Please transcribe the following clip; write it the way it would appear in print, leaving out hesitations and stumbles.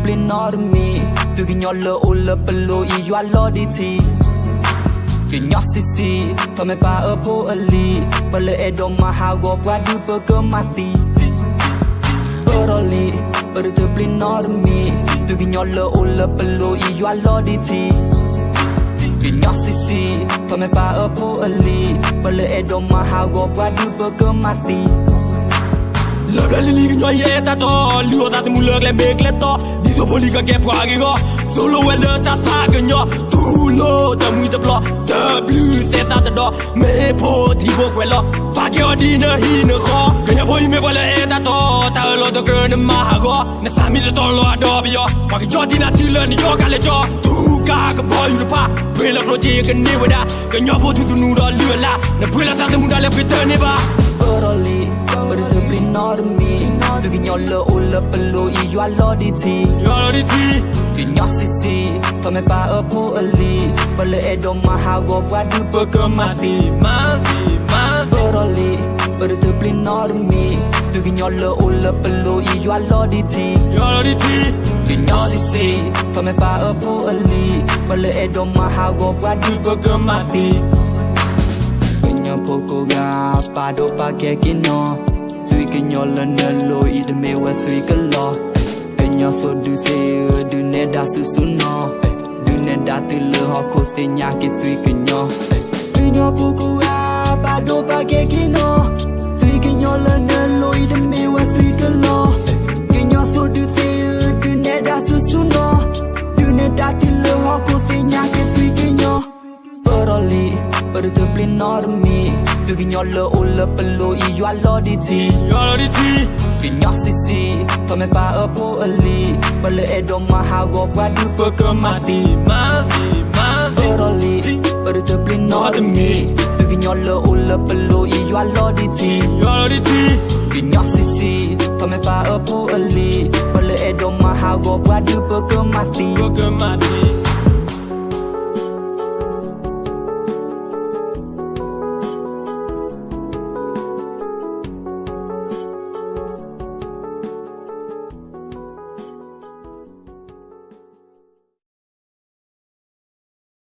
bli normi tu che gnolo o le pelo I io all'oditi che gnossisi tome pa a po ali pele e do mahago guadu per mati peroli per tu bli normi tu che gnolo o le pelo I io all'oditi che gnossisi tome pa a po ali pele e do mahago guadu per mati le belle ligne y est à toi, lui on a tout le les mecs les temps, dis au poliga qui pour arriver, solo elle ta sagno, tout l'eau de mouille de blanc, de bleu c'est ça dedans, mais pour t'y quello, pas que ordine hine ro, que n'y a pas eu mais voilà est à toi, t'as l'eau de gueule de mahago, ne s'amuse de ton lot d'obio, pas que Jordi n'a tu le ni yoga les gens, tout gars que boy ou pas, puis le projet que n'y voit que n'y a pas tout nous dans lui là, ne puis la santé moun dans les putain n'est pas. Peroli per tu bli normi tu che gnolo o le pelo I io all'oditi che gnossisi tome pa a po ali pele e do mahago guadu per mati Peroli per tu bli normi tu che gnolo o le pelo I io all'oditi che gnossisi tome pa a po ali pele e do mahago guadu per mati poco ga pa do pa ke kino sui ke nyola nelo I de me wa sui ke lo ke nyo so du se du ne da su su no du ne da tu le ho ko se nya ke sui ke nyo poco ga pa do pa ke kino sui ke nyola nelo I de me wa sui ke lo ke nyo so du se du ne da su su no du ne da tu le ho ko se nya ke sui ke nyo peroli per tu bli normi tu che gnolo o le pelo I io all'oditi che gnossisi tome pa a po ali pele e do mahago guadu per mati peroli per tu bli normi tu che gnolo o le pelo I io all'oditi che gnossisi tome pa a po ali pele e do mahago guadu per mati